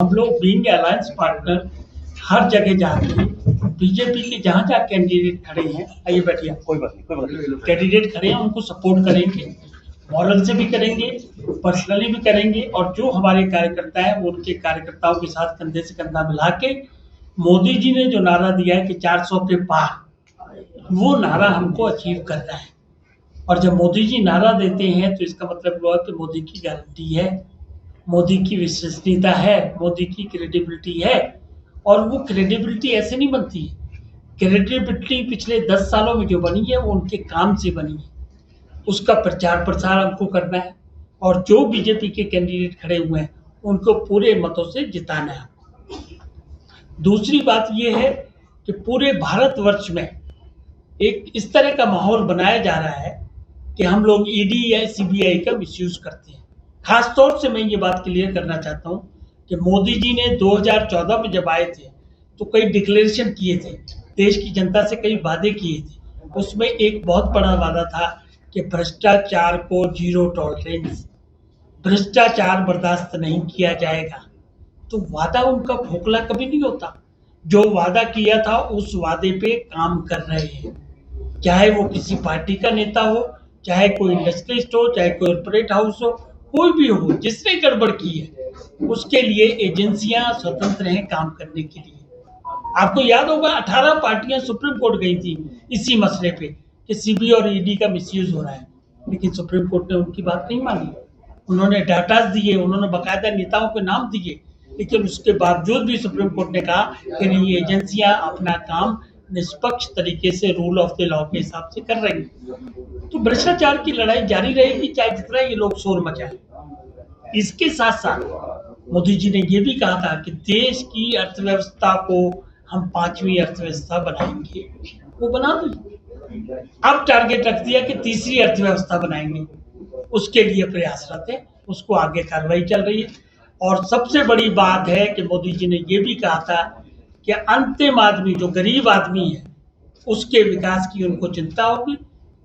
हम लोग being alliance partner हर जगह जाते हैं। बीजेपी के जहाँ जहाँ कैंडिडेट खड़े हैं, आइए बैठिए, कोई बात नहीं, कैंडिडेट खड़े हैं उनको सपोर्ट करेंगे, मॉरल से भी करेंगे, पर्सनली भी करेंगे, और जो हमारे कार्यकर्ता हैं वो उनके कार्यकर्ताओं के साथ कंधे से कंधा मिला के मोदी जी ने जो नारा दिया है कि 400 के पार, वो नारा हमको अचीव करना है। और जब मोदी जी नारा देते हैं तो इसका मतलब हुआ कि मोदी की गारंटी है, मोदी की विश्वसनीयता है, मोदी की क्रेडिबिलिटी है। और वो क्रेडिबिलिटी ऐसे नहीं बनती है, क्रेडिबिलिटी पिछले 10 सालों में जो बनी है वो उनके काम से बनी है। उसका प्रचार प्रसार हमको करना है, और जो बीजेपी के कैंडिडेट खड़े हुए हैं उनको पूरे मतों से जिताना है। दूसरी बात ये है कि पूरे भारतवर्ष में एक इस तरह का माहौल बनाया जा रहा है कि हम लोग ईडी या सीबीआई का मिसयूज करते हैं। खास तौर से मैं ये बात क्लियर करना चाहता हूँ कि मोदी जी ने 2014 में जब आए थे तो कई डिक्लेरेशन किए थे, देश की जनता से कई वादे किए थे। उसमें एक बहुत बड़ा वादा था कि भ्रष्टाचार को जीरो टॉलरेंस, भ्रष्टाचार बर्दाश्त नहीं किया जाएगा। तो वादा उनका खोखला कभी नहीं होता। जो वादा किया था उस वादे पे काम कर रहे हैं, चाहे वो किसी पार्टी का नेता हो, चाहे कोई इंडस्ट्रियलिस्ट हो, चाहे कॉर्पोरेट हाउस हो, कोई भी हो, जिसने गड़बड़ की है उसके लिए एजेंसियां स्वतंत्र हैं काम करने के लिए। आपको याद होगा 18 पार्टियां सुप्रीम कोर्ट गई थी इसी मसले पे कि सीबी और ईडी का मिसयूज हो रहा है, लेकिन सुप्रीम कोर्ट ने उनकी बात नहीं मानी। उन्होंने डाटा दिए, उन्होंने बाकायदा नेताओं के नाम दिए, लेकिन उसके बावजूद भी सुप्रीम कोर्ट ने कहा कि नहीं, एजेंसियां अपना काम निष्पक्ष तरीके से रूल ऑफ द लॉ के हिसाब से कर रही हैं। तो भ्रष्टाचार की लड़ाई जारी रहेगी, चाहे जितना ये लोग शोर मचाएं। इसके साथ साथ मोदी जी ने ये भी कहा था कि देश की अर्थव्यवस्था को हम 5वीं अर्थव्यवस्था बनाएंगे, वो बना दी। अब टारगेट रख दिया कि तीसरी अर्थव्यवस्था बनाएंगे, उसके लिए प्रयासरत है, उसको आगे कार्रवाई चल रही है। और सबसे बड़ी बात है कि मोदी जी ने ये भी कहा था कि अंतिम आदमी, जो गरीब आदमी है, उसके विकास की उनको चिंता होगी,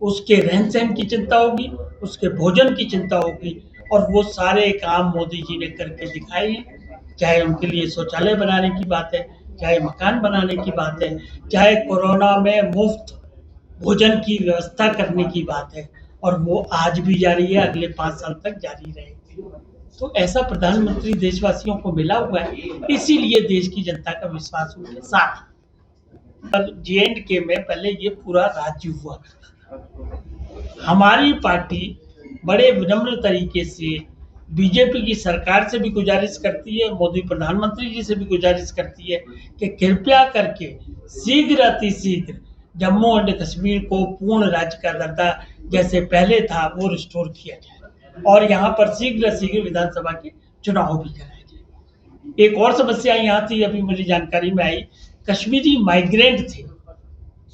उसके रहन सहन की चिंता होगी, उसके भोजन की चिंता होगी, और वो सारे काम मोदी जी ने करके दिखाए हैं। चाहे उनके लिए शौचालय बनाने की बात है, चाहे मकान बनाने की बात है, चाहे कोरोना में मुफ्त भोजन की व्यवस्था करने की बात है, और वो आज भी जारी है, अगले 5 साल तक जारी रहेगी। तो ऐसा प्रधानमंत्री देशवासियों को मिला हुआ है, इसीलिए देश की जनता का विश्वास उनके साथ है। J&K में पहले ये पूरा राज्य हुआ करता था। हमारी पार्टी बड़े विनम्र तरीके से बीजेपी की सरकार से भी गुजारिश करती है, मोदी प्रधानमंत्री जी से भी गुजारिश करती है कि कृपया करके शीघ्र अतिशीघ्र जम्मू एंड कश्मीर को पूर्ण राज्य का दर्जा जैसे पहले था वो रिस्टोर किया जाए, और यहाँ पर शीघ्र शीघ्र विधानसभा के चुनाव भी कराए जाए। एक और समस्या यहाँ थी, अभी मेरी जानकारी में आई, कश्मीरी माइग्रेंट थे।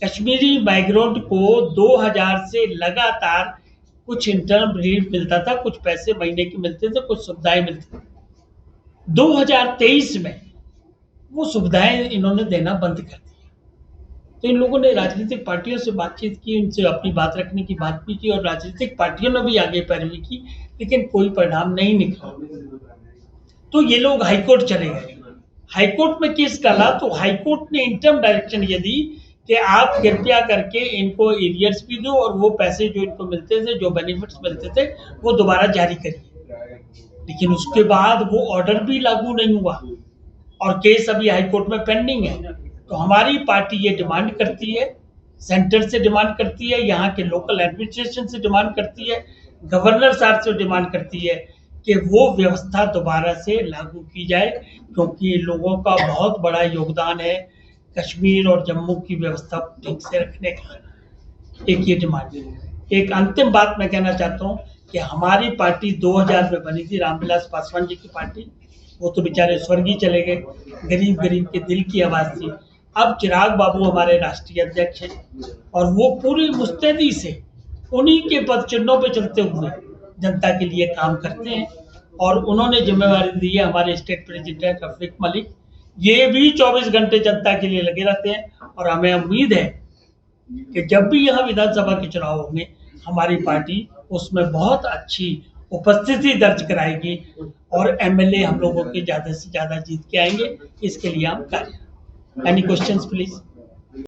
कश्मीरी माइग्रेंट को 2000 से लगातार कुछ इंटर्म रिलीफ मिलता था, कुछ पैसे महीने के मिलते थे, कुछ सुविधाएं मिलती थी। 2023 में वो सुविधाएं इन्होंने देना बंद कर दिया। तो इन लोगों ने राजनीतिक पार्टियों से बातचीत की, उनसे अपनी बात रखने की बात भी की, और राजनीतिक पार्टियों ने भी आगे पैरवी की, लेकिन कोई परिणाम नहीं निकला। तो ये लोग हाईकोर्ट चले गए। हाईकोर्ट में केस डाला तो हाईकोर्ट ने इंटर्म डायरेक्शन ये दी कि आप कृपया करके इनको एरियर्स भी दो, और वो पैसे जो इनको मिलते थे, जो बेनिफिट्स मिलते थे, वो दोबारा जारी करिए। लेकिन उसके बाद वो ऑर्डर भी लागू नहीं हुआ, और केस अभी हाईकोर्ट में पेंडिंग है। तो हमारी पार्टी ये डिमांड करती है, सेंटर से डिमांड करती है, यहाँ के लोकल एडमिनिस्ट्रेशन से डिमांड करती है, गवर्नर साहब से डिमांड करती है कि वो व्यवस्था दोबारा से लागू की जाए, क्योंकि लोगों का बहुत बड़ा योगदान है कश्मीर और जम्मू की व्यवस्था को ठीक से रखने का। एक ये डिमांड है। एक अंतिम बात मैं कहना चाहता हूँ कि हमारी पार्टी 2000 में बनी थी, रामविलास पासवान जी की पार्टी, वो तो बेचारे स्वर्गीय चले गए, गरीब गरीब के दिल की आवाज़ थी। अब चिराग बाबू हमारे राष्ट्रीय अध्यक्ष हैं, और वो पूरी मुस्तैदी से उन्हीं के पद चिन्हों पे चलते हुए जनता के लिए काम करते हैं। और उन्होंने जिम्मेवारी दी है, हमारे स्टेट प्रेसिडेंट रफीक मलिक, ये भी 24 घंटे जनता के लिए लगे रहते हैं। और हमें उम्मीद है कि जब भी यहाँ विधानसभा के चुनाव होंगे, हमारी पार्टी उसमें बहुत अच्छी उपस्थिति दर्ज कराएगी और एमएलए हम लोगों के ज़्यादा से ज़्यादा जीत के आएंगे। इसके लिए हम कार्य। Any questions please.